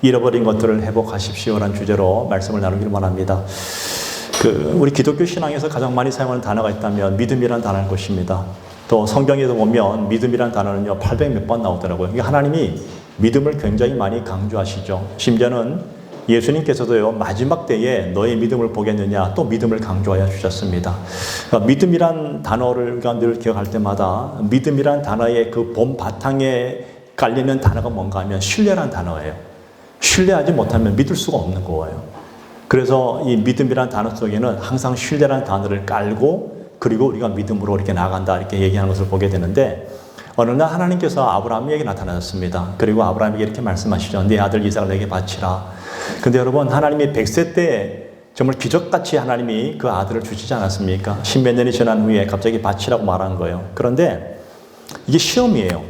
잃어버린 것들을 회복하십시오라는 주제로 말씀을 나누기를 원합니다. 우리 기독교 신앙에서 가장 많이 사용하는 단어가 있다면 믿음이라는 단어일 것입니다. 또 성경에도 보면 믿음이라는 단어는요 800몇 번 나오더라고요. 그러니까 하나님이 믿음을 굉장히 많이 강조하시죠. 심지어는 예수님께서도요 마지막 때에 너의 믿음을 보겠느냐 또 믿음을 강조하여 주셨습니다. 그러니까 믿음이란 단어를 우리가 늘 기억할 때마다 믿음이란 단어의 그 본 바탕에 깔리는 단어가 뭔가 하면 신뢰란 단어예요. 신뢰하지 못하면 믿을 수가 없는 거예요. 그래서 이 믿음이란 단어 속에는 항상 신뢰란 단어를 깔고 그리고 우리가 믿음으로 이렇게 나아간다 이렇게 얘기하는 것을 보게 되는데 어느 날 하나님께서 아브라함에게 나타나셨습니다. 그리고 아브라함에게 이렇게 말씀하시죠. 네 아들 이삭을 내게 바치라. 근데 여러분 하나님이 100세 때 정말 기적같이 하나님이 그 아들을 주시지 않았습니까? 십몇 년이 지난 후에 갑자기 바치라고 말한 거예요. 그런데 이게 시험이에요.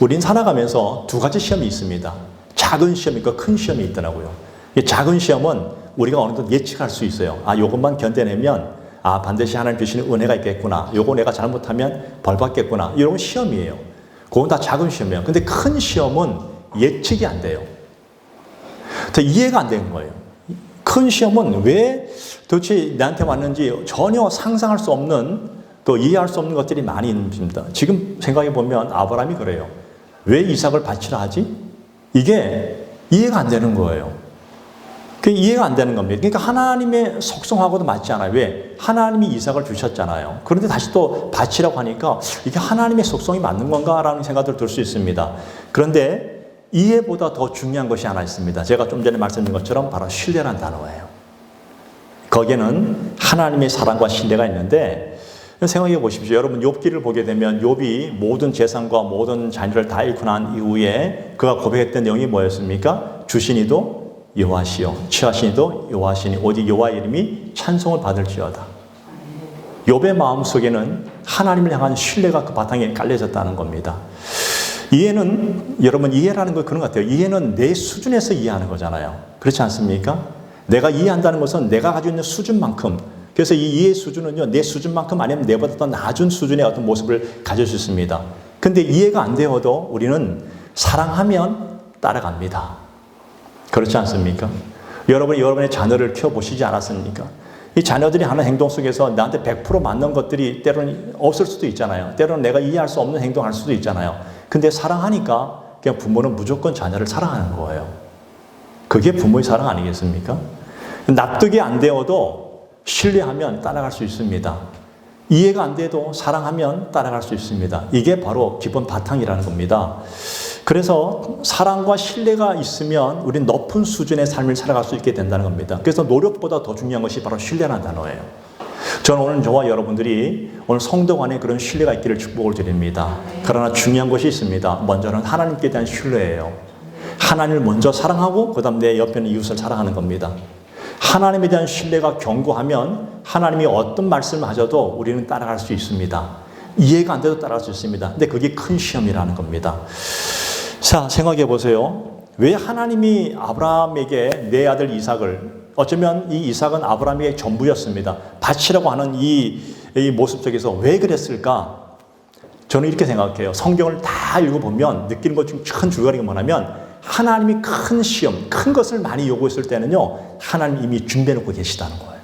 우린 살아가면서 두 가지 시험이 있습니다. 작은 시험이 있고 큰 시험이 있더라고요. 이 작은 시험은 우리가 어느 정도 예측할 수 있어요. 이것만 견뎌내면 반드시 하나님 주시는 은혜가 있겠구나. 요거 내가 잘못하면 벌 받겠구나. 이런 시험이에요. 그건 다 작은 시험이에요. 근데 큰 시험은 예측이 안 돼요. 더 이해가 안 되는 거예요. 큰 시험은 왜 도대체 나한테 왔는지 전혀 상상할 수 없는 또 이해할 수 없는 것들이 많이 있습니다. 지금 생각해 보면 아브라함이 그래요. 왜 이삭을 바치라 하지? 이게 이해가 안 되는 거예요. 그게 이해가 안 되는 겁니다. 그러니까 하나님의 속성하고도 맞지 않아요. 왜? 하나님이 이삭을 주셨잖아요. 그런데 다시 또 바치라고 하니까 이게 하나님의 속성이 맞는 건가라는 생각을 들 수 있습니다. 그런데 이해보다 더 중요한 것이 하나 있습니다. 제가 좀 전에 말씀드린 것처럼 바로 신뢰라는 단어예요. 거기에는 하나님의 사랑과 신뢰가 있는데 생각해 보십시오. 여러분 욥기를 보게 되면 욥이 모든 재산과 모든 자녀를 다 잃고 난 이후에 그가 고백했던 내용이 뭐였습니까? 주시니도 여호와시요 취하시니도 여호와시니 오직 여호와의 이름이 찬송을 받을지어다. 욥의 마음속에는 하나님을 향한 신뢰가 그 바탕에 깔려졌다는 겁니다. 이해는 여러분 이해라는 거 그런 것 같아요. 이해는 내 수준에서 이해하는 거잖아요. 그렇지 않습니까? 내가 이해한다는 것은 내가 가지고 있는 수준만큼, 그래서 이 이해 수준은요 내 수준만큼 아니면 내보다 더 낮은 수준의 어떤 모습을 가질 수 있습니다. 근데 이해가 안 되어도 우리는 사랑하면 따라갑니다. 그렇지 않습니까? 여러분이 여러분의 자녀를 키워보시지 않았습니까? 이 자녀들이 하는 행동 속에서 나한테 100% 맞는 것들이 때로는 없을 수도 있잖아요. 때로는 내가 이해할 수 없는 행동을 할 수도 있잖아요. 근데 사랑하니까 그냥 부모는 무조건 자녀를 사랑하는 거예요. 그게 부모의 사랑 아니겠습니까? 납득이 안 되어도 신뢰하면 따라갈 수 있습니다. 이해가 안 돼도 사랑하면 따라갈 수 있습니다. 이게 바로 기본 바탕이라는 겁니다. 그래서 사랑과 신뢰가 있으면 우리는 높은 수준의 삶을 살아갈 수 있게 된다는 겁니다. 그래서 노력보다 더 중요한 것이 바로 신뢰라는 단어예요. 저는 오늘 저와 여러분들이 오늘 성도 간에 그런 신뢰가 있기를 축복을 드립니다. 그러나 중요한 것이 있습니다. 먼저는 하나님께 대한 신뢰예요. 하나님을 먼저 사랑하고 그 다음 내 옆에 있는 이웃을 사랑하는 겁니다. 하나님에 대한 신뢰가 견고하면 하나님이 어떤 말씀을 하셔도 우리는 따라갈 수 있습니다. 이해가 안 돼도 따라갈 수 있습니다. 근데 그게 큰 시험이라는 겁니다. 자, 생각해 보세요. 왜 하나님이 아브라함에게 내 아들 이삭을, 어쩌면 이 이삭은 아브라함에게 전부였습니다. 바치라고 하는 이 모습 속에서 왜 그랬을까? 저는 이렇게 생각해요. 성경을 다 읽어보면 느끼는 것 중 큰 줄거리가 뭐냐면 하나님이 큰 시험, 큰 것을 많이 요구했을 때는요, 하나님이 이미 준비해놓고 계시다는 거예요.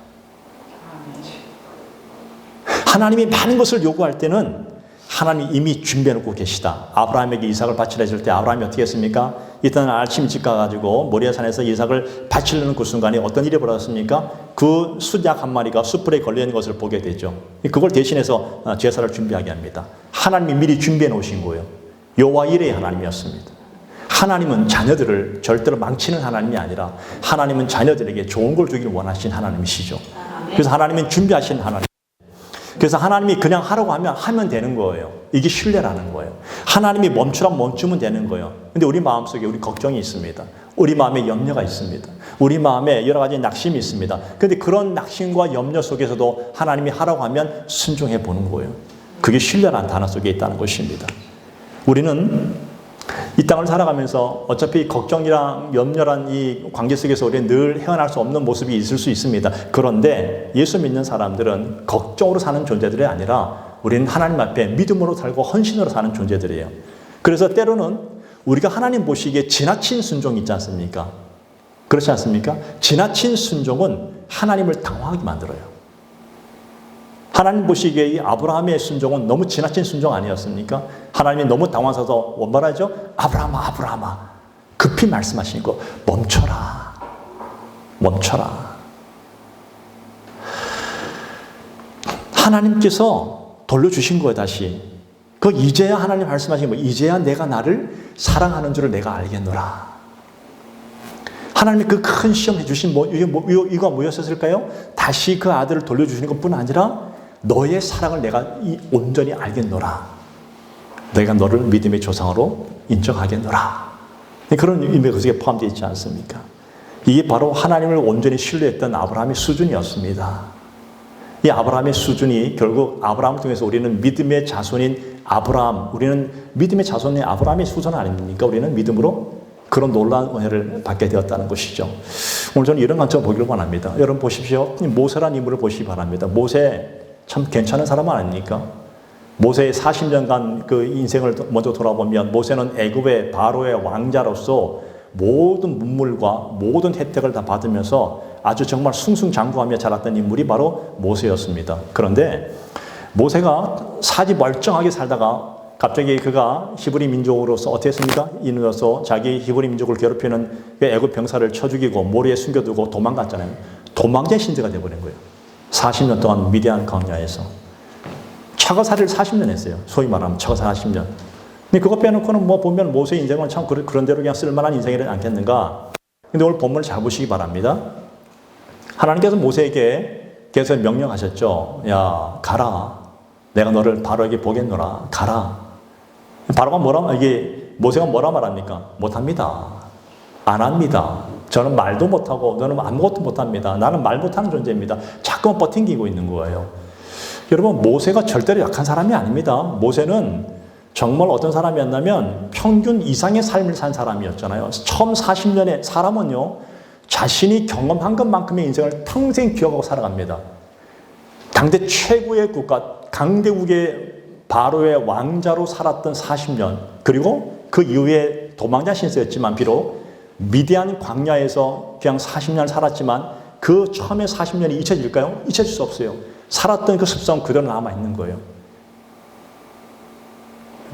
하나님이 많은 것을 요구할 때는 하나님이 이미 준비해놓고 계시다. 아브라함에게 이삭을 바치라 했을 때 아브라함이 어떻게 했습니까? 이따 아침 일찍 가가지고 모리아산에서 이삭을 바치려는 그 순간에 어떤 일이 벌어졌습니까? 그 숫약 한 마리가 숯불에 걸려있는 것을 보게 되죠. 그걸 대신해서 제사를 준비하게 합니다. 하나님이 미리 준비해 놓으신 거예요. 여호와 이레의 하나님이었습니다. 하나님은 자녀들을 절대로 망치는 하나님이 아니라 하나님은 자녀들에게 좋은 걸 주기를 원하신 하나님이시죠. 그래서 하나님은 준비하신 하나님. 그래서 하나님이 그냥 하라고 하면 되는 거예요. 이게 신뢰라는 거예요. 하나님이 멈추라면 멈추면 되는 거예요. 근데 우리 마음속에 우리 걱정이 있습니다. 우리 마음에 염려가 있습니다. 우리 마음에 여러 가지 낙심이 있습니다. 근데 그런 낙심과 염려 속에서도 하나님이 하라고 하면 순종해 보는 거예요. 그게 신뢰라는 단어 속에 있다는 것입니다. 우리는 이 땅을 살아가면서 어차피 걱정이랑 염려란 이 관계 속에서 우리는 늘 헤어날 수 없는 모습이 있을 수 있습니다. 그런데 예수 믿는 사람들은 걱정으로 사는 존재들이 아니라 우리는 하나님 앞에 믿음으로 살고 헌신으로 사는 존재들이에요. 그래서 때로는 우리가 하나님 보시기에 지나친 순종이 있지 않습니까? 그렇지 않습니까? 지나친 순종은 하나님을 당황하게 만들어요. 하나님 보시기에 이 아브라함의 순종은 너무 지나친 순종 아니었습니까? 하나님이 너무 당황해서 원말하죠? 아브라함아, 아브라함아. 급히 말씀하시니까 멈춰라. 멈춰라. 하나님께서 돌려주신 거예요, 다시. 이제야 하나님 말씀하신 거예요. 이제야 내가 나를 사랑하는 줄을 내가 알겠노라. 하나님이 그 큰 시험 해주신 이유가 뭐였을까요? 다시 그 아들을 돌려주시는 것뿐 아니라 너의 사랑을 내가 온전히 알겠노라. 내가 너를 믿음의 조상으로 인정하겠노라. 그런 의미가 거기에 포함되어 있지 않습니까? 이게 바로 하나님을 온전히 신뢰했던 아브라함의 수준이었습니다. 이 아브라함의 수준이 결국 아브라함을 통해서 우리는 믿음의 자손인 아브라함, 우리는 믿음의 자손인 아브라함의 수준 아닙니까? 우리는 믿음으로 그런 놀라운 은혜를 받게 되었다는 것이죠. 오늘 저는 이런 관점을 보기를 원합니다. 여러분 보십시오. 모세라는 인물을 보시기 바랍니다. 모세 참 괜찮은 사람 아닙니까? 모세의 40년간 그 인생을 먼저 돌아보면 모세는 애굽의 바로의 왕자로서 모든 문물과 모든 혜택을 다 받으면서 아주 정말 숭숭장구하며 자랐던 인물이 바로 모세였습니다. 그런데 모세가 사지 멀쩡하게 살다가 갑자기 그가 히브리 민족으로서 어떻게 했습니까? 이누어서 자기 히브리 민족을 괴롭히는 그 애굽 병사를 쳐 죽이고 모래에 숨겨두고 도망갔잖아요. 도망자 신세가 되어버린 거예요. 40년 동안 미디안 광야에서. 차가살이를 40년 했어요. 소위 말하면 차가살 40년. 근데 그거 빼놓고는 보면 모세의 인생은 참 그런 대로 그냥 쓸만한 인생이지 않겠는가. 근데 오늘 본문을 잘 보시기 바랍니다. 하나님께서 모세에게 계속 명령하셨죠. 야, 가라. 내가 너를 바로에게 보겠노라. 가라. 바로가 모세가 뭐라 말합니까? 못합니다. 안 합니다. 저는 말도 못하고 너는 아무것도 못합니다. 나는 말 못하는 존재입니다. 자꾸만 버팅기고 있는 거예요. 여러분, 모세가 절대로 약한 사람이 아닙니다. 모세는 정말 어떤 사람이었냐면 평균 이상의 삶을 산 사람이었잖아요. 처음 40년에 사람은요, 자신이 경험한 것만큼의 인생을 평생 기억하고 살아갑니다. 당대 최고의 국가, 강대국의 바로의 왕자로 살았던 40년, 그리고 그 이후에 도망자 신세였지만 비록 미디안 광야에서 그냥 40년 살았지만 그 처음에 40년이 잊혀질까요? 잊혀질 수 없어요. 살았던 그 습성 그대로 남아있는 거예요.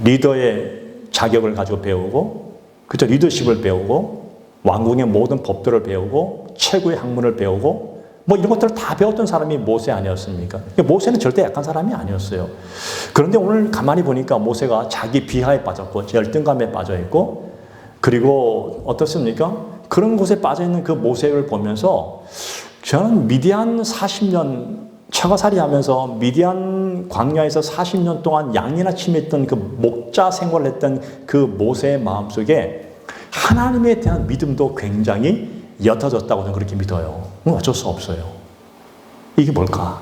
리더의 자격을 가지고 배우고, 그죠? 리더십을 배우고, 왕궁의 모든 법들을 배우고, 최고의 학문을 배우고, 이런 것들을 다 배웠던 사람이 모세 아니었습니까? 모세는 절대 약한 사람이 아니었어요. 그런데 오늘 가만히 보니까 모세가 자기 비하에 빠졌고, 열등감에 빠져있고, 그리고 어떻습니까? 그런 곳에 빠져있는 그 모세를 보면서 저는 미디안 40년 차가살이 하면서 미디안 광야에서 40년 동안 양이나 침했던 그 목자 생활을 했던 그 모세의 마음속에 하나님에 대한 믿음도 굉장히 옅어졌다고 저는 그렇게 믿어요. 어쩔 수 없어요. 이게 뭘까?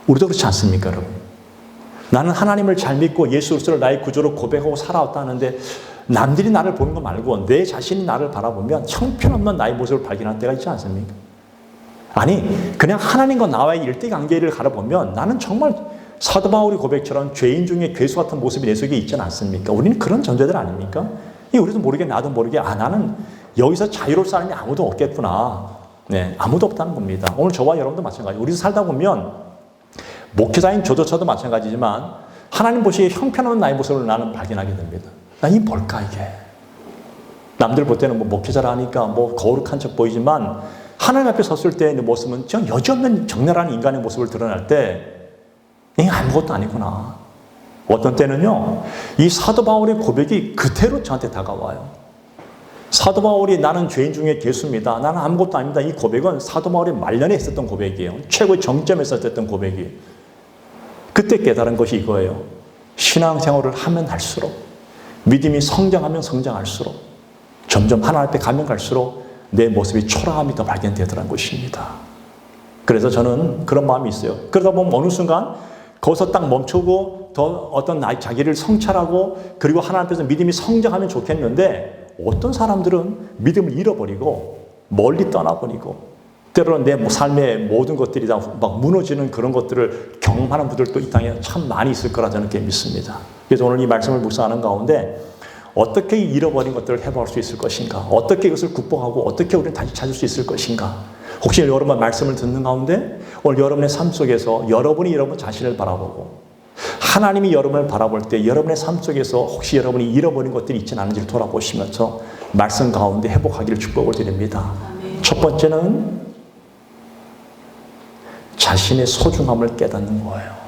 우리도 그렇지 않습니까, 여러분? 나는 하나님을 잘 믿고 예수 그리스도를 나의 구주로 고백하고 살아왔다는데 남들이 나를 보는 거 말고 내 자신이 나를 바라보면 형편없는 나의 모습을 발견할 때가 있지 않습니까? 아니, 그냥 하나님과 나와의 일대관계를 가려보면 나는 정말 사도 바울이 고백처럼 죄인 중에 괴수 같은 모습이 내 속에 있지 않습니까? 우리는 그런 존재들 아닙니까? 우리도 모르게 나도 모르게 나는 여기서 자유로울 사람이 아무도 없겠구나. 네, 아무도 없다는 겁니다. 오늘 저와 여러분도 마찬가지. 우리 살다 보면 목회자인 저도 마찬가지지만 하나님 보시기에 형편없는 나의 모습을 나는 발견하게 됩니다. 이 뭘까 이게? 남들 볼 때는 목회자라 하니까 거룩한 척 보이지만 하나님 앞에 섰을 때의 모습은 여지없는 적나라한 인간의 모습을 드러날 때 이게 아무것도 아니구나. 어떤 때는요, 이 사도 바울의 고백이 그대로 저한테 다가와요. 사도 바울이 나는 죄인 중에 괴수입니다. 나는 아무것도 아닙니다. 이 고백은 사도 바울이 말년에 했었던 고백이에요. 최고의 정점에서 했던 고백이에요. 그때 깨달은 것이 이거예요. 신앙생활을 하면 할수록, 믿음이 성장하면 성장할수록, 점점 하나님 앞에 가면 갈수록 내 모습이 초라함이 더 발견되더라는 것입니다. 그래서 저는 그런 마음이 있어요. 그러다 보면 어느 순간 거기서 딱 멈추고 더 어떤 자기를 성찰하고 그리고 하나님 앞에서 믿음이 성장하면 좋겠는데 어떤 사람들은 믿음을 잃어버리고 멀리 떠나버리고 때로는 내 삶의 모든 것들이 다 막 무너지는 그런 것들을 경험하는 분들도 이 땅에 참 많이 있을 거라 저는 믿습니다. 그래서 오늘 이 말씀을 묵상하는 가운데 어떻게 잃어버린 것들을 회복할 수 있을 것인가? 어떻게 이것을 극복하고 어떻게 우리는 다시 찾을 수 있을 것인가? 혹시 여러분 말씀을 듣는 가운데 오늘 여러분의 삶 속에서 여러분이 여러분 자신을 바라보고 하나님이 여러분을 바라볼 때 여러분의 삶 속에서 혹시 여러분이 잃어버린 것들이 있지 않은지를 돌아보시면서 말씀 가운데 회복하기를 축복을 드립니다. 첫 번째는 자신의 소중함을 깨닫는 거예요.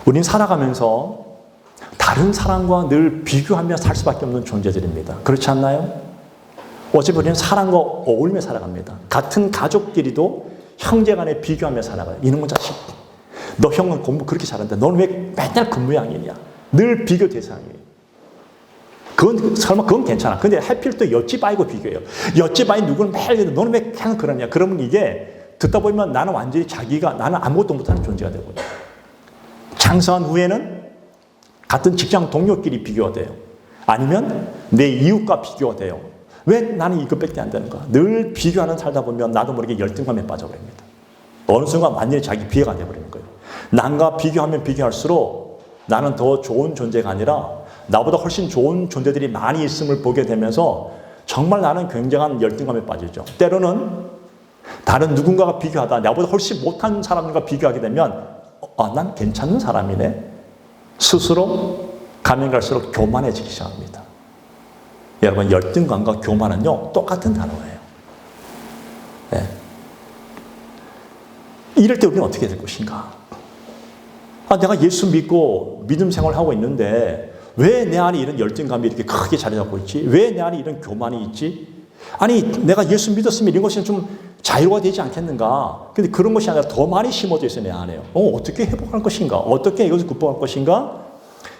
우린 살아가면서 다른 사람과 늘 비교하며 살 수밖에 없는 존재들입니다. 그렇지 않나요? 어차피 우리는 사람과 어울리며 살아갑니다. 같은 가족끼리도 형제간에 비교하며 살아가요. 이놈의 자식, 너 형은 공부 그렇게 잘한다. 너는 왜 맨날 그 모양이냐? 늘 비교 대상이에요. 그건 괜찮아. 근데 하필 또 옆집 아이고 비교해요. 옆집 아이 누구는 매일 해도 너는 왜 그냥 그러냐? 그러면 이게 듣다 보면 나는 완전히 나는 아무것도 못하는 존재가 되고요. 장성한 후에는 같은 직장 동료끼리 비교가 돼요. 아니면 내 이웃과 비교가 돼요. 왜 나는 이것밖에 안 되는가? 늘 비교하는 살다 보면 나도 모르게 열등감에 빠져버립니다. 어느 순간 완전히 자기 비하가 되어버리는 거예요. 남과 비교하면 비교할수록 나는 더 좋은 존재가 아니라 나보다 훨씬 좋은 존재들이 많이 있음을 보게 되면서 정말 나는 굉장한 열등감에 빠지죠. 때로는 다른 누군가가 비교하다 나보다 훨씬 못한 사람들과 비교하게 되면 난 괜찮은 사람이네. 스스로 가면 갈수록 교만해지기 시작합니다. 여러분 열등감과 교만은요 똑같은 단어예요. 네. 이럴 때 우리는 어떻게 될 것인가? 내가 예수 믿고 믿음 생활하고 있는데 왜 내 안에 이런 열등감이 이렇게 크게 자리 잡고 있지? 왜 내 안에 이런 교만이 있지? 아니 내가 예수 믿었으면 이런 것이 좀 자유가 되지 않겠는가? 근데 그런 것이 아니라 더 많이 심어져 있어요, 내 안에요. 어떻게 회복할 것인가? 어떻게 이것을 극복할 것인가?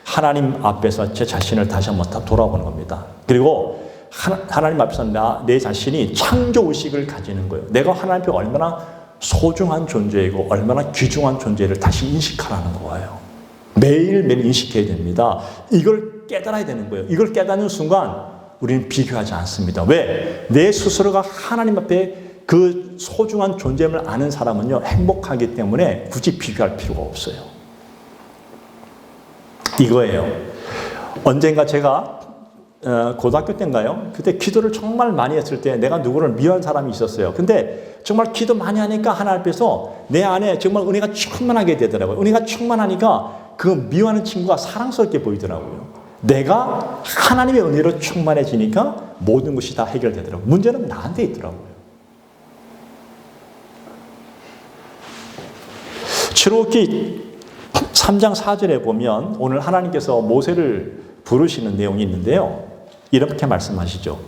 하나님 앞에서 제 자신을 다시 한번 돌아보는 겁니다. 그리고 하나님 앞에서 내 자신이 창조의식을 가지는 거예요. 내가 하나님 앞에 얼마나 소중한 존재이고 얼마나 귀중한 존재를 다시 인식하라는 거예요. 매일매일 인식해야 됩니다. 이걸 깨달아야 되는 거예요. 이걸 깨닫는 순간 우리는 비교하지 않습니다. 왜? 내 스스로가 하나님 앞에 그 소중한 존재임을 아는 사람은요 행복하기 때문에 굳이 비교할 필요가 없어요. 이거예요. 언젠가 제가 고등학교 때인가요? 그때 기도를 정말 많이 했을 때 내가 누구를 미워한 사람이 있었어요. 근데 정말 기도 많이 하니까 하나님 앞에서 내 안에 정말 은혜가 충만하게 되더라고요. 은혜가 충만하니까 그 미워하는 친구가 사랑스럽게 보이더라고요. 내가 하나님의 은혜로 충만해지니까 모든 것이 다 해결되더라고요. 문제는 나한테 있더라고요. 출애굽기 3장 4절에 보면 오늘 하나님께서 모세를 부르시는 내용이 있는데요. 이렇게 말씀하시죠.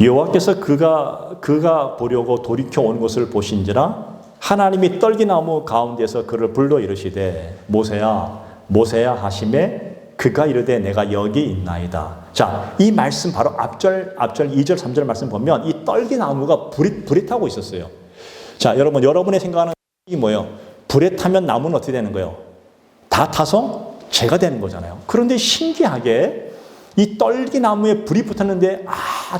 여호와께서 그가 보려고 돌이켜 온 것을 보신지라 하나님이 떨기나무 가운데서 그를 불러 이르시되 모세야 모세야 하심에 그가 이르되 내가 여기 있나이다. 자, 이 말씀 바로 앞절 2절 3절 말씀 보면 이 떨기나무가 불에 타고 있었어요. 자, 여러분의 생각하는 이 뭐예요? 불에 타면 나무는 어떻게 되는 거예요? 다 타서 재가 되는 거잖아요. 그런데 신기하게 이 떨기나무에 불이 붙었는데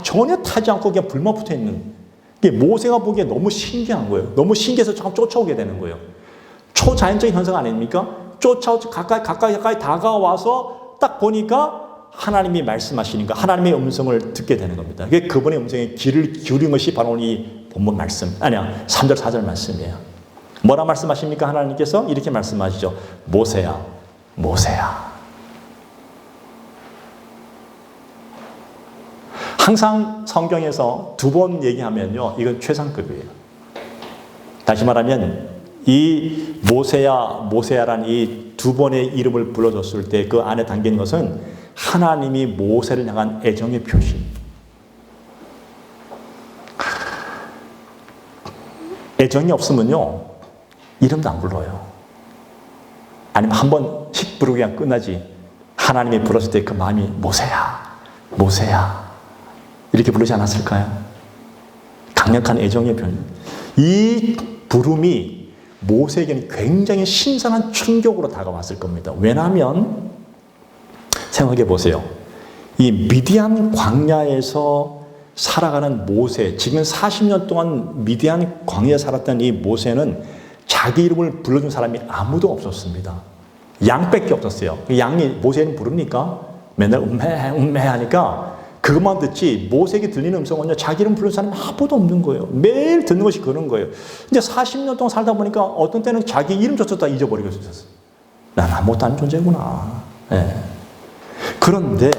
전혀 타지 않고 그냥 불만 붙어 있는 게 모세가 보기에 너무 신기한 거예요. 너무 신기해서 조금 쫓아오게 되는 거예요. 초자연적인 현상 아닙니까? 가까이 다가와서 딱 보니까 하나님이 말씀하시니까 하나님의 음성을 듣게 되는 겁니다. 그분의 음성에 귀를 기울인 것이 바로 이 본문 말씀 3절 4절 말씀이에요. 뭐라 말씀하십니까? 하나님께서 이렇게 말씀하시죠. 모세야 모세야. 항상 성경에서 두 번 얘기하면요 이건 최상급이에요. 다시 말하면 이 모세야라는 이 두 번의 이름을 불러줬을 때 그 안에 담긴 것은 하나님이 모세를 향한 애정의 표시. 애정이 없으면요 이름도 안 불러요. 아니면 한 번씩 부르고 그냥 끝나지. 하나님이 불렀을 때 그 마음이 모세야 모세야 이렇게 부르지 않았을까요? 강력한 애정의 표현. 이 부름이 모세에게는 굉장히 신선한 충격으로 다가왔을 겁니다. 왜냐하면 생각해 보세요. 이 미디안 광야에서 살아가는 모세, 지금 40년 동안 미디안 광야에 살았던 이 모세는 자기 이름을 불러준 사람이 아무도 없었습니다. 양밖에 없었어요. 양이 모세는 부릅니까? 맨날 음해 하니까 그것만 듣지 모세에게 들리는 음성은요, 자기 이름 부르는 사람이 아무도 없는 거예요. 매일 듣는 것이 그런 거예요. 이제 40년 동안 살다 보니까 어떤 때는 자기 이름조차 다 잊어버리고 있었어요. 난 아무것도 아닌 존재구나. 네. 그런데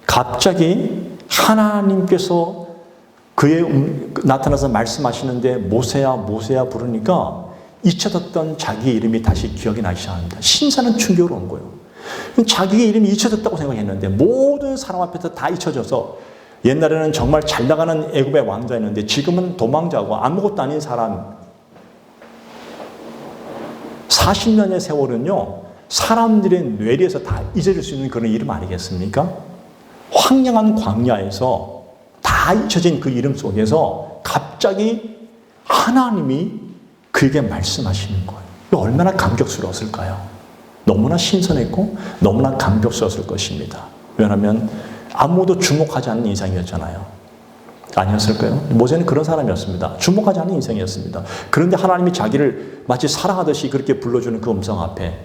갑자기 하나님께서 나타나서 말씀하시는데 모세야 모세야 부르니까 잊혀졌던 자기의 이름이 다시 기억이 나기 시작합니다. 신선한 충격으로 온 거예요. 자기의 이름이 잊혀졌다고 생각했는데 모든 사람 앞에서 다 잊혀져서, 옛날에는 정말 잘 나가는 애굽의 왕자였는데 지금은 도망자고 아무것도 아닌 사람. 40년의 세월은요, 사람들의 뇌리에서 다 잊어질 수 있는 그런 이름 아니겠습니까? 황량한 광야에서 다 잊혀진 그 이름 속에서 갑자기 하나님이 그에게 말씀하시는 거예요. 얼마나 감격스러웠을까요? 너무나 신선했고 너무나 감격스러웠을 것입니다. 왜냐하면 아무도 주목하지 않는 인생이었잖아요. 아니었을까요? 모세는 그런 사람이었습니다. 주목하지 않는 인생이었습니다. 그런데 하나님이 자기를 마치 사랑하듯이 그렇게 불러주는 그 음성 앞에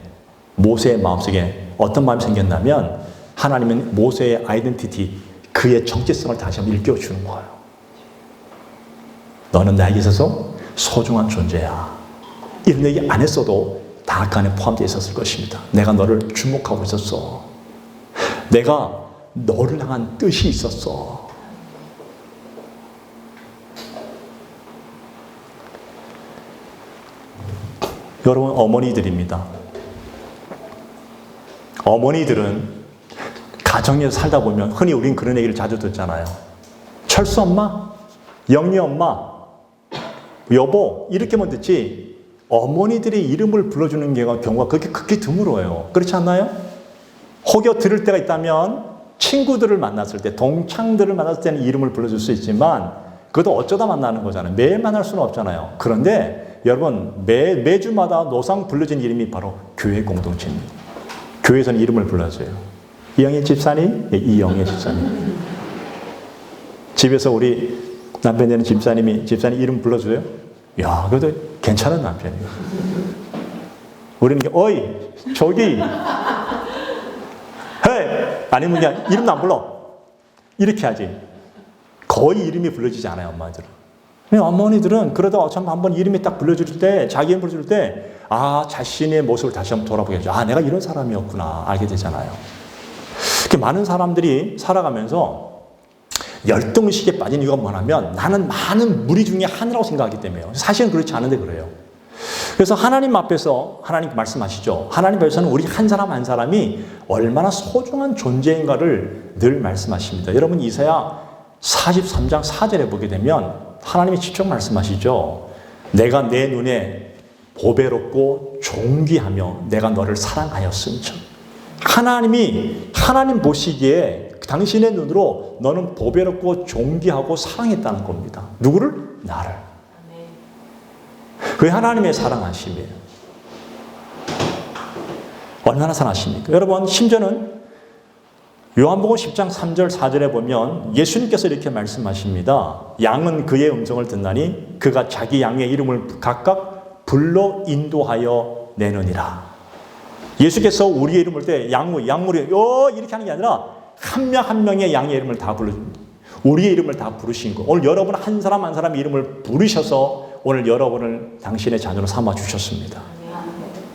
모세의 마음속에 어떤 마음이 생겼냐면, 하나님은 모세의 아이덴티티, 그의 정체성을 다시 한번 일깨워주는 거예요. 너는 나에게 있어서 소중한 존재야. 이런 얘기 안 했어도 다 그 안에 포함되어 있었을 것입니다. 내가 너를 주목하고 있었어. 내가 너를 향한 뜻이 있었어. 여러분, 어머니들입니다. 어머니들은 가정에서 살다 보면 흔히 우리는 그런 얘기를 자주 듣잖아요. 철수 엄마, 영리 엄마, 여보, 이렇게만 듣지 어머니들의 이름을 불러주는 경우가 그렇게 극히 드물어요. 그렇지 않나요? 혹여 들을 때가 있다면 친구들을 만났을 때, 동창들을 만났을 때는 이름을 불러줄 수 있지만 그것도 어쩌다 만나는 거잖아요. 매일 만날 수는 없잖아요. 그런데 여러분, 매주마다 노상 불러진 이름이 바로 교회 공동체입니다. 교회에서는 이름을 불러줘요. 이영애 집사님, 이영애 집사님. 집에서 우리 남편 되는 집사님 이름 불러줘요? 야, 그래도 괜찮은 남편이에요. 우리는 어이, 저기, 헤이, 아니면 그냥 이름도 안 불러. 이렇게 하지. 거의 이름이 불러지지 않아요, 엄마들은. 어머니들은 그러다 참 한번 이름이 딱 불러줄 때, 자기 이름 불러줄 때, 아, 자신의 모습을 다시 한번 돌아보게 하죠. 아, 내가 이런 사람이었구나. 알게 되잖아요. 이렇게 많은 사람들이 살아가면서 열등의식에 빠진 이유가 뭐냐면, 나는 많은 무리 중에 하나라고 생각하기 때문에요. 사실은 그렇지 않은데 그래요. 그래서 하나님 앞에서 하나님 말씀하시죠. 하나님 앞에서는 우리 한 사람 한 사람이 얼마나 소중한 존재인가를 늘 말씀하십니다. 여러분, 이사야 43장 4절에 보게 되면 하나님이 직접 말씀하시죠. 내가 내 눈에 보배롭고 존귀하며 내가 너를 사랑하였음처. 하나님 보시기에 당신의 눈으로 너는 보배롭고 존귀하고 사랑했다는 겁니다. 누구를? 나를. 그게 하나님의 사랑하심이에요. 얼마나 사랑하십니까? 여러분, 심지어는 요한복음 10장 3절 4절에 보면 예수님께서 이렇게 말씀하십니다. 양은 그의 음성을 듣나니 그가 자기 양의 이름을 각각 불러 인도하여 내느니라. 예수께서 우리의 이름을 때 양물이 이렇게 하는 게 아니라 한 명 한 명의 양의 이름을 다 불러줍니다. 우리의 이름을 다 부르신 거. 오늘 여러분 한 사람 한 사람의 이름을 부르셔서 오늘 여러분을 당신의 자녀로 삼아 주셨습니다.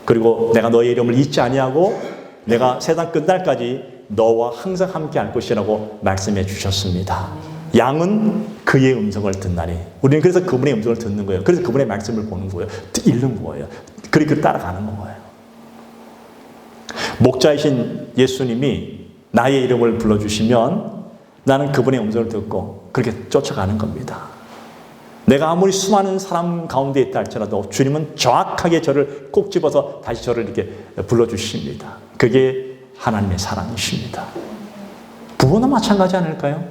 그리고 내가 너의 이름을 잊지 아니하고 내가 세상 끝날까지 너와 항상 함께 할 것이라고 말씀해 주셨습니다. 양은 그의 음성을 듣나니. 우리는 그래서 그분의 음성을 듣는 거예요. 그래서 그분의 말씀을 보는 거예요. 읽는 거예요. 그리고 따라가는 거예요. 목자이신 예수님이 나의 이름을 불러주시면 나는 그분의 음성을 듣고 그렇게 쫓아가는 겁니다. 내가 아무리 수많은 사람 가운데 있다 할지라도 주님은 정확하게 저를 꼭 집어서 다시 저를 이렇게 불러주십니다. 그게 하나님의 사랑이십니다. 부모는 마찬가지 아닐까요?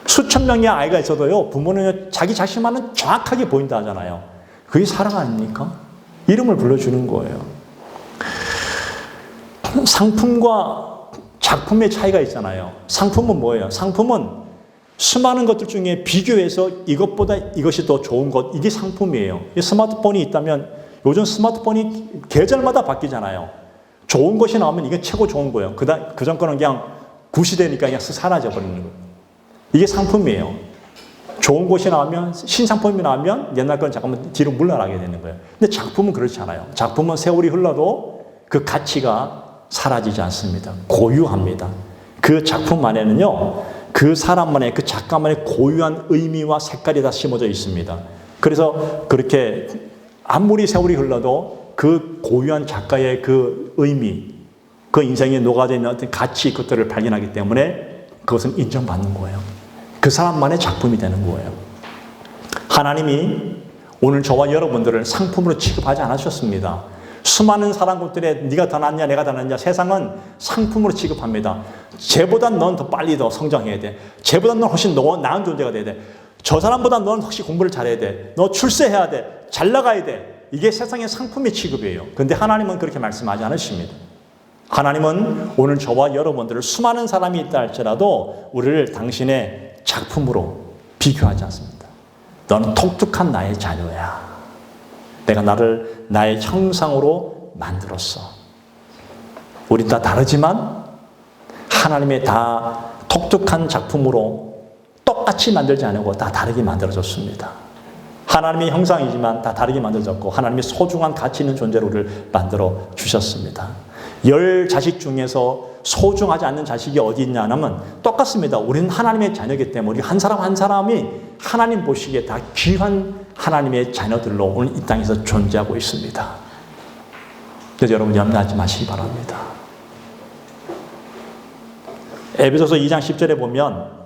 수천 명의 아이가 있어도요, 부모는 자기 자신만은 정확하게 보인다 하잖아요. 그게 사랑 아닙니까? 이름을 불러주는 거예요. 상품과 작품의 차이가 있잖아요. 상품은 뭐예요? 상품은 수많은 것들 중에 비교해서 이것보다 이것이 더 좋은 것, 이게 상품이에요. 스마트폰이 있다면 요즘 스마트폰이 계절마다 바뀌잖아요. 좋은 것이 나오면 이게 최고 좋은 거예요. 그전 거는 그냥 구시되니까 그냥 사라져 버리는 거예요. 이게 상품이에요. 좋은 것이 나오면, 신상품이 나오면 옛날 건 잠깐만 뒤로 물러나게 되는 거예요. 근데 작품은 그렇지 않아요. 작품은 세월이 흘러도 그 가치가 사라지지 않습니다. 고유합니다. 그 작품 안에는요, 그 사람만의, 그 작가만의 고유한 의미와 색깔이 다 심어져 있습니다. 그래서 그렇게 아무리 세월이 흘러도 그 고유한 작가의 그 의미, 그 인생에 녹아져 있는 어떤 가치, 것들을 발견하기 때문에 그것은 인정받는 거예요. 그 사람만의 작품이 되는 거예요. 하나님이 오늘 저와 여러분들을 상품으로 취급하지 않으셨습니다. 수많은 사람들에 네가 더 낫냐 내가 더 낫냐, 세상은 상품으로 취급합니다. 쟤보다 넌 더 빨리 더 성장해야 돼. 쟤보다 넌 훨씬 더 나은 존재가 돼야 돼. 저 사람보다 넌 혹시 공부를 잘해야 돼. 너 출세해야 돼. 잘 나가야 돼. 이게 세상의 상품의 취급이에요. 그런데 하나님은 그렇게 말씀하지 않으십니다. 하나님은 오늘 저와 여러분들을 수많은 사람이 있다 할지라도 우리를 당신의 작품으로 비교하지 않습니다. 너는 독특한 나의 자녀야. 내가 나를 나의 형상으로 만들었어. 우리 다 다르지만 하나님의 다 독특한 작품으로 똑같이 만들지 않고 다 다르게 만들어졌습니다. 하나님의 형상이지만 다 다르게 만들어졌고 하나님의 소중한 가치 있는 존재로 우리를 만들어 주셨습니다. 10자식 중에서 소중하지 않는 자식이 어디 있냐 하면 똑같습니다. 우리는 하나님의 자녀이기 때문에 우리 한 사람 한 사람이 하나님 보시기에 다 귀한 하나님의 자녀들로 오늘 이 땅에서 존재하고 있습니다. 그래서 여러분 염려하지 마시기 바랍니다. 에베소서 2장 10절에 보면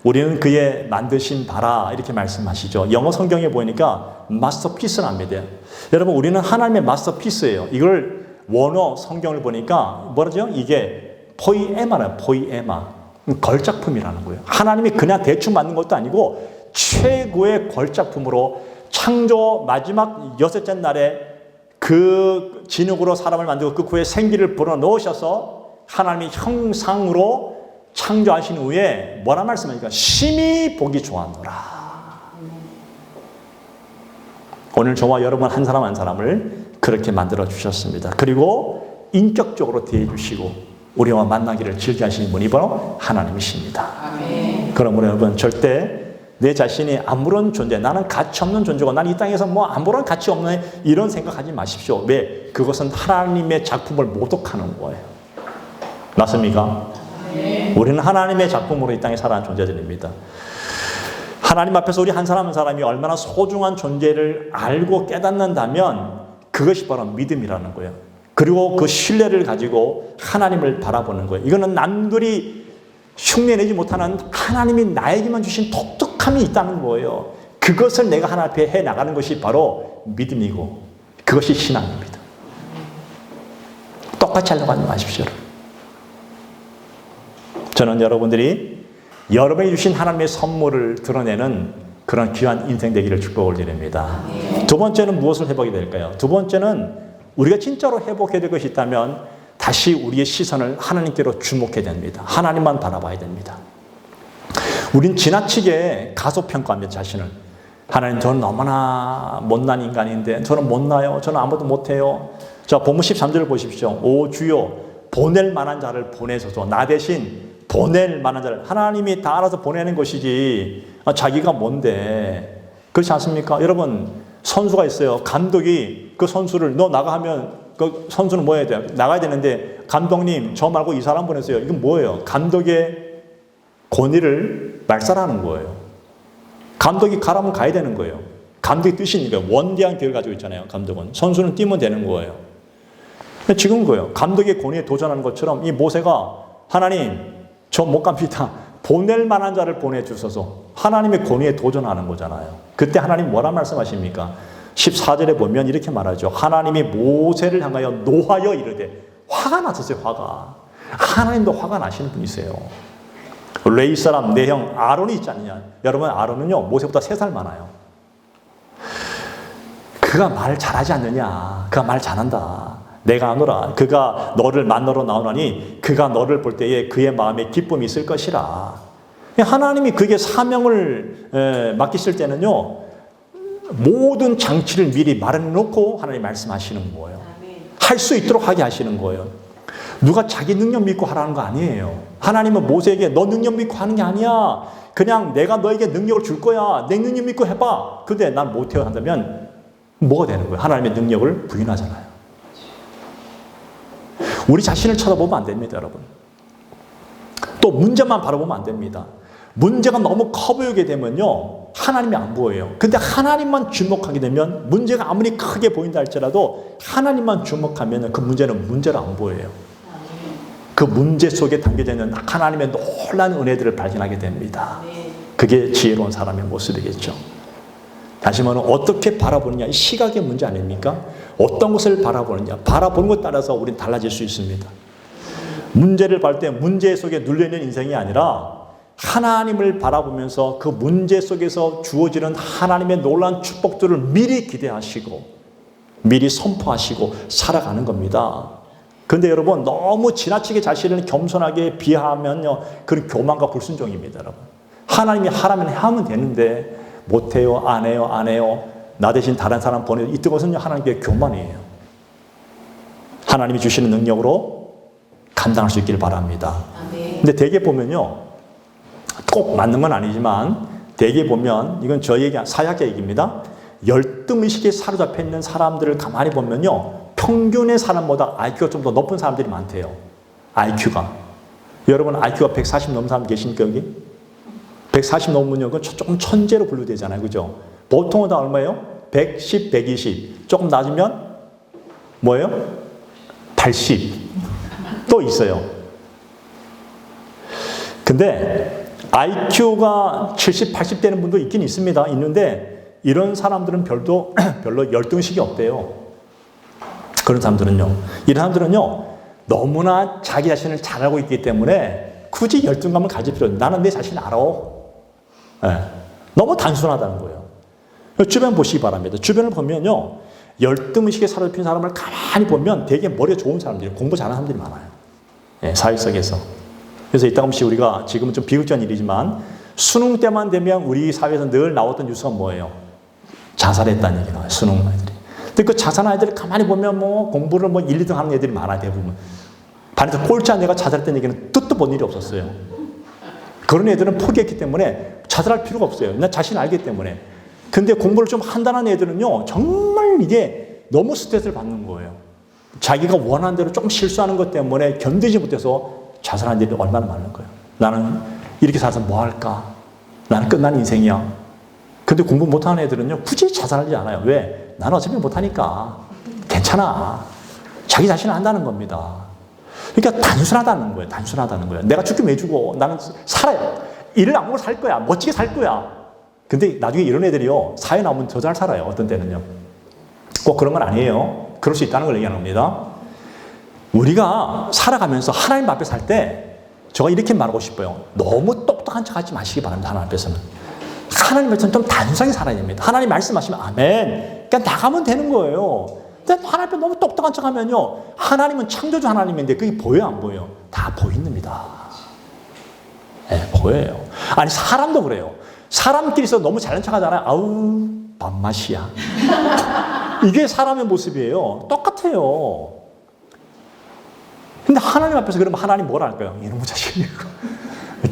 우리는 그의 만드신 바라 이렇게 말씀하시죠. 영어 성경에 보니까 마스터피스랍니다. 여러분 우리는 하나님의 마스터피스예요. 이걸 원어 성경을 보니까 뭐라죠? 이게 포이에마라요. 포이에마. 걸작품이라는 거예요. 하나님이 그냥 대충 만든 것도 아니고 최고의 걸작품으로 창조 마지막 6째 날에 그 진흙으로 사람을 만들고 그 후에 생기를 불어넣으셔서 하나님의 형상으로 창조하신 후에 뭐라 말씀하니까 심히 보기 좋았노라. 오늘 저와 여러분 한 사람 한 사람을 그렇게 만들어 주셨습니다. 그리고 인격적으로 대해 주시고 우리와 만나기를 즐겨 하시는 분이 바로 하나님이십니다. 아멘. 그러므로 여러분 절대 내 자신이 아무런 존재, 나는 가치 없는 존재고 나는 이 땅에서 뭐 아무런 가치 없는 이런 생각하지 마십시오. 왜? 그것은 하나님의 작품을 모독하는 거예요. 맞습니까? 아멘. 우리는 하나님의 작품으로 이 땅에 살아가는 존재들입니다. 하나님 앞에서 우리 한 사람 한 사람이 얼마나 소중한 존재를 알고 깨닫는다면 그것이 바로 믿음이라는 거예요. 그리고 그 신뢰를 가지고 하나님을 바라보는 거예요. 이거는 남들이 흉내내지 못하는 하나님이 나에게만 주신 독특함이 있다는 거예요. 그것을 내가 하나님 앞에 해나가는 것이 바로 믿음이고 그것이 신앙입니다. 똑같이 하려고 하지 마십시오. 저는 여러분들이 여러분이 주신 하나님의 선물을 드러내는 그런 귀한 인생 되기를 축복을 드립니다. 두 번째는 무엇을 회복이 될까요? 두 번째는 우리가 진짜로 회복해야 될 것이 있다면 다시 우리의 시선을 하나님께로 주목해야 됩니다. 하나님만 바라봐야 됩니다. 우린 지나치게 가소평가합니다. 자신을. 하나님 저는 너무나 못난 인간인데 저는 못나요. 저는 아무것도 못해요. 자, 본문 13절을 보십시오. 오 주여 보낼 만한 자를 보내소서. 나 대신 보낼 만한 자를. 하나님이 다 알아서 보내는 것이지 자기가 뭔데. 그렇지 않습니까? 여러분 선수가 있어요. 감독이 그 선수를 너 나가 하면 그 선수는 뭐 해야 돼요? 나가야 되는데 감독님 저 말고 이 사람 보내세요. 이건 뭐예요? 감독의 권위를 말살하는 거예요. 감독이 가라면 가야 되는 거예요. 감독의 뜻이니까 원대한 계획을 가지고 있잖아요. 감독은. 선수는 뛰면 되는 거예요. 지금 그거예요. 감독의 권위에 도전하는 것처럼 이 모세가 하나님 저 못 갑니다. 보낼 만한 자를 보내주셔서 하나님의 권위에 도전하는 거잖아요. 그때 하나님 뭐라 말씀하십니까? 14절에 보면 이렇게 말하죠. 하나님이 모세를 향하여 노하여 이르되 화가 났었어요. 화가. 하나님도 화가 나시는 분이세요. 레위 사람 내 형 아론이 있지 않느냐. 여러분 아론은요 모세보다 3살 많아요. 그가 말 잘하지 않느냐. 그가 말 잘한다. 내가 아노라. 그가 너를 만나러 나오나니 그가 너를 볼 때에 그의 마음에 기쁨이 있을 것이라. 하나님이 그에게 사명을 맡기실 때는요 모든 장치를 미리 마련해 놓고 하나님 말씀하시는 거예요. 할 수 있도록 하게 하시는 거예요. 누가 자기 능력 믿고 하라는 거 아니에요. 하나님은 모세에게 너 능력 믿고 하는 게 아니야. 그냥 내가 너에게 능력을 줄 거야. 내 능력 믿고 해봐. 근데 난 못해요 한다면 뭐가 되는 거예요? 하나님의 능력을 부인하잖아요. 우리 자신을 쳐다보면 안 됩니다, 여러분. 또 문제만 바라보면 안 됩니다. 문제가 너무 커 보이게 되면요, 하나님이 안 보여요. 근데 하나님만 주목하게 되면 문제가 아무리 크게 보인다 할지라도 하나님만 주목하면 그 문제는 문제로 안 보여요. 그 문제 속에 담겨져 있는 하나님의 놀라운 은혜들을 발견하게 됩니다. 그게 지혜로운 사람의 모습이겠죠. 다시 말하면 어떻게 바라보느냐, 이 시각의 문제 아닙니까? 어떤 것을 바라보느냐, 바라보는 것 따라서 우리는 달라질 수 있습니다. 문제를 볼 때 문제 속에 눌려있는 인생이 아니라 하나님을 바라보면서 그 문제 속에서 주어지는 하나님의 놀라운 축복들을 미리 기대하시고 미리 선포하시고 살아가는 겁니다. 그런데 여러분, 너무 지나치게 자신을 겸손하게 비하하면요, 그런 교만과 불순종입니다. 여러분, 하나님이 하라면 하면 되는데 못해요, 안 해요, 나 대신 다른 사람 보내요, 이런 것은요 하나님께 교만이에요. 하나님이 주시는 능력으로 감당할 수 있기를 바랍니다. 근데 대개 보면요, 꼭 맞는 건 아니지만 대개 보면, 이건 저 얘기, 사회학자 얘기입니다. 열등의식에 사로잡혀 있는 사람들을 가만히 보면요, 평균의 사람보다 IQ가 좀 더 높은 사람들이 많대요. IQ가. 여러분, IQ가 140 넘는 사람 계십니까, 여기? 140 넘으면 그건 조금 천재로 분류되잖아요. 그죠? 보통은 다 얼마예요? 110, 120. 조금 낮으면 뭐예요? 80. 또 있어요. 근데 IQ가 70, 80 되는 분도 있긴 있습니다. 있는데 이런 사람들은 별로 열등식이 없대요. 그런 사람들은요. 이런 사람들은요, 너무나 자기 자신을 잘 알고 있기 때문에 굳이 열등감을 가질 필요 없어요. 나는 내 자신을 알아. 네. 너무 단순하다는 거예요. 주변 보시기 바랍니다. 주변을 보면요, 열등의식에 사로잡힌 사람을 가만히 보면 되게 머리가 좋은 사람들이, 공부 잘하는 사람들이 많아요. 네, 사회 속에서. 그래서 이따금씩 우리가, 지금은 좀 비극적인 일이지만 수능 때만 되면 우리 사회에서 늘 나왔던 뉴스가 뭐예요? 자살했다는 얘기가 나와요. 수능 아이들이. 근데 그 자살한 아이들을 가만히 보면 뭐 공부를 뭐 1, 2등 하는 애들이 많아요. 대부분. 반에서 꼴찌한 애가 자살했다는 얘기는 뜻도 본 일이 없었어요. 그런 애들은 포기했기 때문에 자살할 필요가 없어요. 나 자신 알기 때문에. 근데 공부를 좀 한다는 애들은요, 정말 이게 너무 스트레스를 받는 거예요. 자기가 원하는 대로 조금 실수하는 것 때문에 견디지 못해서 자살하는 일이 얼마나 많은 거예요. 나는 이렇게 살아서 뭐 할까? 나는 끝난 인생이야. 근데 공부 못하는 애들은요, 굳이 자살하지 않아요. 왜? 나는 어차피 못하니까. 괜찮아. 자기 자신을 안다는 겁니다. 그러니까 단순하다는 거예요. 단순하다는 거예요. 내가 죽긴 왜 죽어? 나는 살아요. 일을 안 먹고 살 거야. 멋지게 살 거야. 근데 나중에 이런 애들이요, 사회 나오면 더 잘 살아요. 어떤 때는요. 꼭 그런 건 아니에요. 그럴 수 있다는 걸 얘기하는 겁니다. 우리가 살아가면서 하나님 앞에 살 때 제가 이렇게 말하고 싶어요. 너무 똑똑한 척 하지 마시기 바랍니다. 하나님 앞에서는. 하나님 앞에서는 좀 단순하게 살아야 됩니다. 하나님 말씀하시면 아멘. 그냥 나가면 되는 거예요. 근데 하나님 앞에 너무 똑똑한 척 하면요, 하나님은 창조주 하나님인데 그게 보여요, 안 보여요? 다 보입니다. 네, 보여요. 아니, 사람도 그래요. 사람끼리서 너무 잘난 척 하잖아요. 아우, 밥맛이야. 이게 사람의 모습이에요. 똑같아요. 근데 하나님 앞에서 그러면 하나님 뭐라 할까요? 이놈의 자식이고.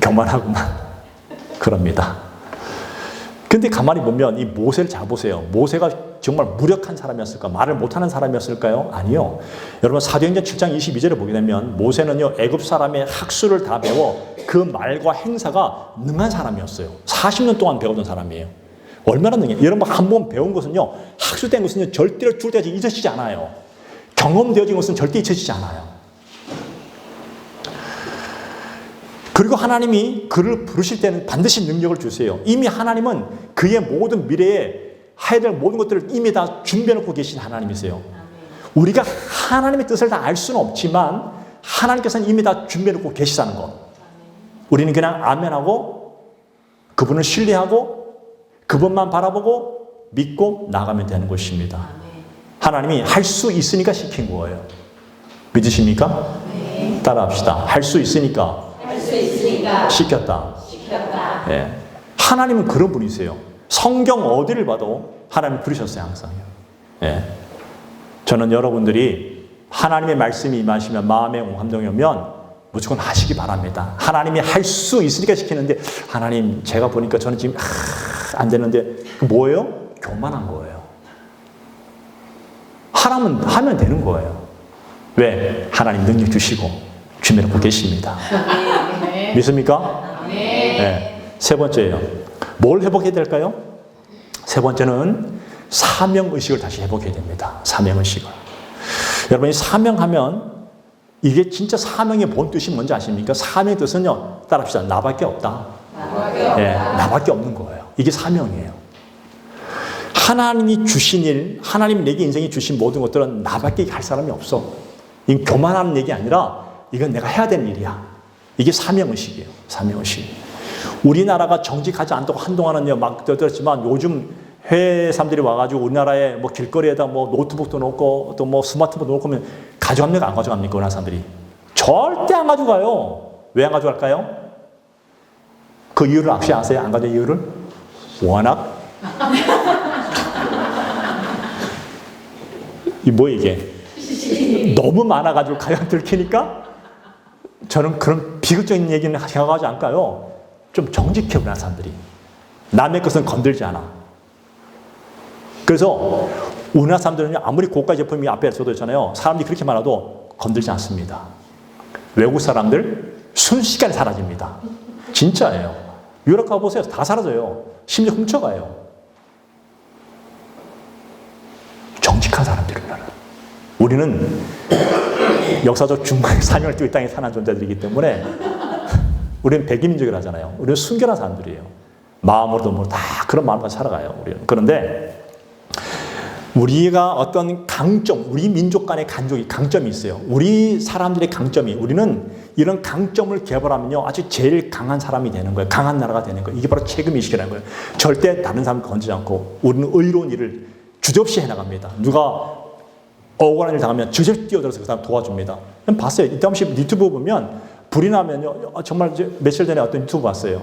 교만하구만. 그럽니다. 근데 가만히 보면 이 모세를 잘 보세요. 모세가 정말 무력한 사람이었을까? 말을 못하는 사람이었을까요? 아니요. 여러분, 사도행전 7장 22절을 보게 되면 모세는요, 애굽 사람의 학수를 다 배워 그 말과 행사가 능한 사람이었어요. 40년 동안 배우던 사람이에요. 얼마나 능해요? 여러분, 한 번 배운 것은요, 학수된 것은요, 절대로 죽을 때까지 잊혀지지 않아요. 경험되어진 것은 절대 잊혀지지 않아요. 그리고 하나님이 그를 부르실 때는 반드시 능력을 주세요. 이미 하나님은 그의 모든 미래에 해야 될 모든 것들을 이미 다 준비해놓고 계신 하나님이세요. 우리가 하나님의 뜻을 다 알 수는 없지만 하나님께서는 이미 다 준비해놓고 계시다는 것. 우리는 그냥 아멘하고 그분을 신뢰하고 그분만 바라보고 믿고 나가면 되는 것입니다. 하나님이 할 수 있으니까 시킨 거예요. 믿으십니까? 네. 따라합시다. 할 수 있으니까 시켰다. 예. 하나님은 그런 분이세요. 성경 어디를 봐도 하나님 부르셨어요, 항상. 예. 저는 여러분들이 하나님의 말씀이 임하시면 마음에 감동이 오면 무조건 하시기 바랍니다. 하나님이 할 수 있으니까 시키는데 하나님 제가 보니까 저는 지금 안 되는데 뭐예요? 교만한 거예요. 하면 되는 거예요. 왜? 하나님 능력 주시고 주님을 계십니다. 믿습니까? 네. 세 번째예요. 뭘 회복해야 될까요? 세 번째는 사명의식을 다시 회복해야 됩니다. 사명의식을. 여러분이 사명하면 이게 진짜 사명의 본 뜻이 뭔지 아십니까? 사명의 뜻은요, 따라합시다. 나밖에 없다. 나밖에 없는 거예요. 이게 사명이에요. 하나님이 주신 일, 하나님 내게 인생에 주신 모든 것들은 나밖에 할 사람이 없어. 이건 교만하는 얘기 아니라 이건 내가 해야 되는 일이야. 이게 사명의식이에요. 사명의식. 우리나라가 정직하지 않다고 한동안은요, 막 떠들었지만 요즘 해외 사람들이 와가지고 우리나라에 뭐 길거리에다 뭐 노트북도 놓고 또 뭐 스마트폰 놓고 하면 가져갑니까? 안 가져갑니까? 우리나라 사람들이. 절대 안 가져가요. 왜 안 가져갈까요? 그 이유를 혹시 아세요? 안 가져갈 이유를? 워낙 이게 너무 많아가지고 가격 들키니까 저는 그런 비극적인 얘기는 생각하지 않을까요? 좀 정직해 우리나라 사람들이. 남의 것은 건들지 않아. 그래서 우리나라 사람들은 아무리 고가 제품이 앞에 써도 있잖아요. 사람들이 그렇게 많아도 건들지 않습니다. 외국 사람들 순식간에 사라집니다. 진짜예요. 유럽 가보세요. 다 사라져요. 심지어 훔쳐가요. 정직한 사람들입니다. 우리는 역사적 중간에 사명을 띄고 이 땅에 사는 존재들이기 때문에 우리는 백이민족이라 하잖아요. 우리는 순결한 사람들이에요. 마음으로도 뭐 다 그런 마음으로 살아가요. 우리는. 그런데 우리가 어떤 강점, 우리 민족 간의 강점이 있어요. 우리 사람들의 강점이, 우리는 이런 강점을 개발하면요, 아주 제일 강한 사람이 되는 거예요. 강한 나라가 되는 거예요. 이게 바로 책임의식이라는 거예요. 절대 다른 사람 건지지 않고 우리는 의로운 일을 주저없이 해나갑니다. 누가 억울한 일 당하면 주저없이 뛰어들어서 그 사람 도와줍니다. 봤어요. 이때 한번 유튜브 보면 불이 나면요, 정말 며칠 전에 어떤 유튜브 봤어요.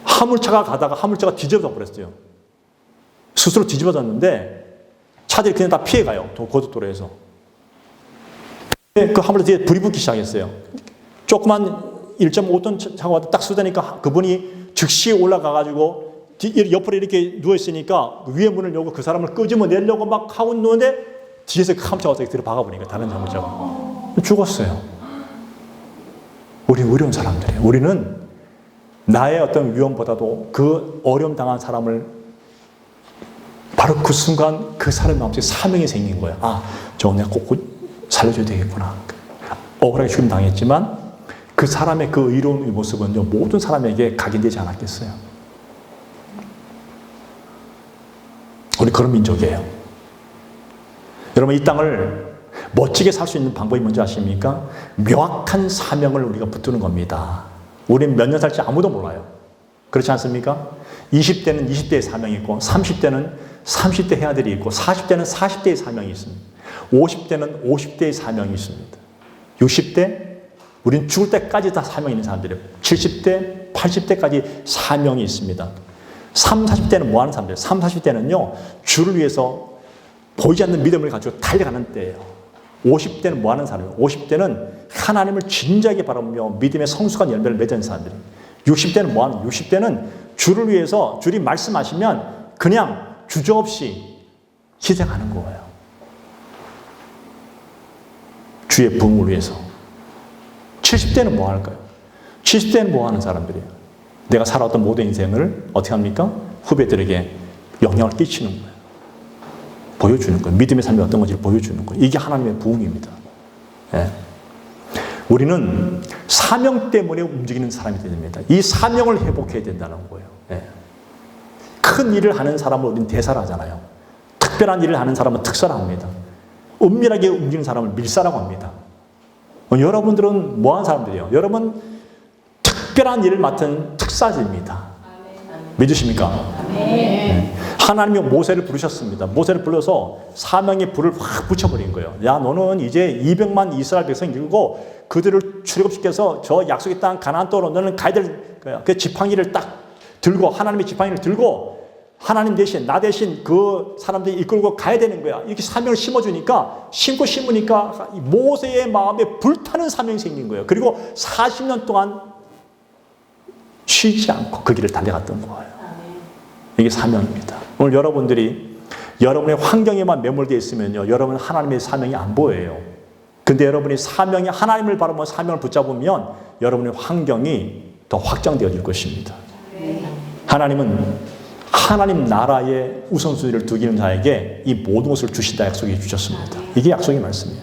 화물차가 가다가 화물차가 뒤집어져 버렸어요. 스스로 뒤집어졌는데 차들이 그냥 다 피해가요. 고속도로에서. 그 화물차 뒤에 불이 붙기 시작했어요. 조그만 1.5톤 차가 와서 딱 쏟으니까 그분이 즉시 올라가가지고 옆으로 이렇게 누워있으니까 위에 문을 열고 그 사람을 끄집어 내려고 막 하고 누웠는데 뒤에서 큰 화물차가 와서 들어박아 보니까 다른 화물차가. 죽었어요. 우리 어려운 사람들이에요. 우리는 나의 어떤 위험보다도 그 어려움 당한 사람을 바로 그 순간 그 사람의 마음속에 사명이 생긴 거예요. 아, 저거 내가 꼭 살려줘야 되겠구나. 억울하게 죽임 당했지만 그 사람의 그 의로운 모습은요, 모든 사람에게 각인되지 않았겠어요. 우리 그런 민족이에요. 여러분, 이 땅을 멋지게 살 수 있는 방법이 뭔지 아십니까? 명확한 사명을 우리가 붙드는 겁니다. 우리는 몇 년 살지 아무도 몰라요. 그렇지 않습니까? 20대는 20대의 사명이 있고 30대는 30대 해야 될 일이 있고 40대는 40대의 사명이 있습니다. 50대는 50대의 사명이 있습니다. 60대, 우린 죽을 때까지 다 사명이 있는 사람들이에요. 70대, 80대까지 사명이 있습니다. 30, 40대는 뭐 하는 사람들이에요? 30, 40대는요, 주를 위해서 보이지 않는 믿음을 가지고 달려가는 때예요. 50대는 뭐 하는 사람이에요? 50대는 하나님을 진지하게 바라보며 믿음의 성숙한 열매를 맺은 사람들이에요. 60대는 뭐 하는? 60대는 주를 위해서 주님 말씀하시면 그냥 주저없이 희생하는 거예요. 주의 부흥을 위해서. 70대는 뭐 할까요? 70대는 뭐 하는 사람들이에요? 내가 살아왔던 모든 인생을 어떻게 합니까? 후배들에게 영향을 끼치는 거예요. 보여주는 거예요. 믿음의 삶이 어떤 건지를 보여주는 거예요. 이게 하나님의 부흥입니다. 예. 우리는 사명 때문에 움직이는 사람이 됩니다. 이 사명을 회복해야 된다는 거예요. 예. 큰 일을 하는 사람을 우리는 대사를 하잖아요. 특별한 일을 하는 사람은 특사를 합니다. 은밀하게 움직이는 사람을 밀사라고 합니다. 여러분들은 뭐 하는 사람들이에요? 여러분 특별한 일을 맡은 특사입니다. 믿으십니까? 네. 하나님이 모세를 부르셨습니다. 모세를 불러서 사명의 불을 확 붙여버린 거예요. 야, 너는 이제 200만 이스라엘 백성 이끌고 그들을 출애굽시켜서 저 약속의 땅 가나안 땅으로 너는 가야 될 거야. 그 지팡이를 딱 들고 하나님의 지팡이를 들고 하나님 대신 나 대신 그 사람들이 이끌고 가야 되는 거야. 이렇게 사명을 심어주니까 심으니까 모세의 마음에 불타는 사명이 생긴 거예요. 그리고 40년 동안 쉬지 않고 그 길을 달려갔던 거예요. 이게 사명입니다. 오늘 여러분들이 여러분의 환경에만 매몰되어 있으면요, 여러분은 하나님의 사명이 안 보여요. 근데 여러분이 사명이 하나님을 바라보며 사명을 붙잡으면 여러분의 환경이 더 확장되어질 것입니다. 하나님은 하나님 나라의 우선순위를 두기는 자에게 이 모든 것을 주신다 약속해 주셨습니다. 이게 약속의 말씀이에요.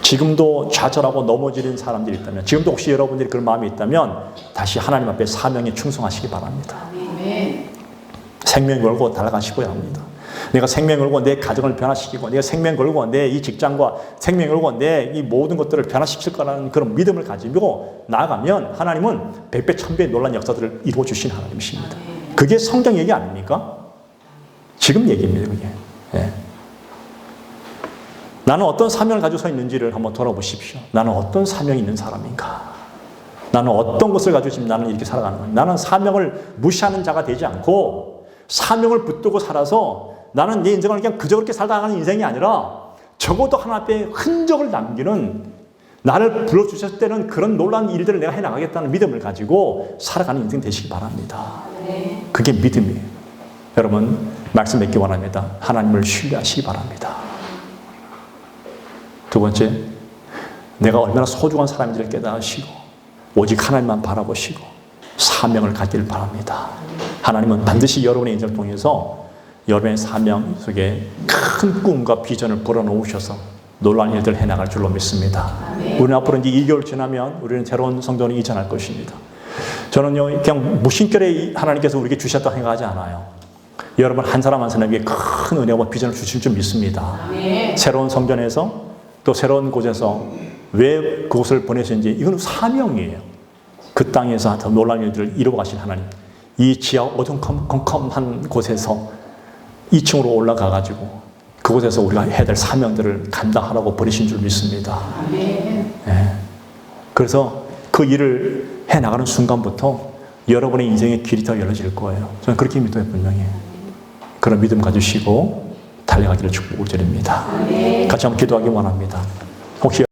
지금도 좌절하고 넘어지는 사람들이 있다면, 지금도 혹시 여러분들이 그런 마음이 있다면 다시 하나님 앞에 사명에 충성하시기 바랍니다. 생명 걸고 달아가시고야 합니다. 내가 생명 걸고 내 가정을 변화시키고, 내가 생명 걸고 내 이 직장과 생명 걸고 내 이 모든 것들을 변화시킬 거라는 그런 믿음을 가지고 나아가면 하나님은 백배 천배의 놀라운 역사들을 이루어 주신 하나님이십니다. 그게 성경 얘기 아닙니까? 지금 얘기입니다, 그게. 예. 나는 어떤 사명을 가지고 서 있는지를 한번 돌아보십시오. 나는 어떤 사명이 있는 사람인가? 나는 어떤 것을 가지고 지금 나는 이렇게 살아가는 거야? 나는 사명을 무시하는 자가 되지 않고 사명을 붙들고 살아서 나는 내 인생을 그냥 그저 그렇게 살다가는 인생이 아니라 적어도 하나님 앞에 흔적을 남기는, 나를 불러주셨을 때는 그런 놀라운 일들을 내가 해나가겠다는 믿음을 가지고 살아가는 인생 되시기 바랍니다. 그게 믿음이에요. 여러분, 말씀 맺기 원합니다. 하나님을 신뢰하시기 바랍니다. 두 번째, 내가 얼마나 소중한 사람인지를 깨달으시고 오직 하나님만 바라보시고 사명을 갖기를 바랍니다. 하나님은 반드시 여러분의 인생을 통해서 여러분의 사명 속에 큰 꿈과 비전을 불어넣으셔서 놀라운 일들을 해나갈 줄로 믿습니다. 우리는 앞으로 이제 2개월 지나면 우리는 새로운 성전을 이전할 것입니다. 저는요, 그냥 무심결에 하나님께서 우리에게 주셨다고 생각하지 않아요. 여러분 한 사람 한 사람에게 큰 은혜와 비전을 주실 줄 믿습니다. 새로운 성전에서 또 새로운 곳에서 왜 그곳을 보내셨는지, 이건 사명이에요. 그 땅에서 더 놀라운 일들을 이루어 가신 하나님, 이 지하 어두컴컴한 곳에서 2층으로 올라가가지고 그곳에서 우리가 해야 될 사명들을 감당하라고 보내신 줄 믿습니다. 네. 그래서 그 일을 해나가는 순간부터 여러분의 인생의 길이 더 열려질 거예요. 저는 그렇게 믿어요, 분명히. 그런 믿음 가지시고 달려가기를 축복을 드립니다. 같이 한번 기도하기 원합니다. 혹시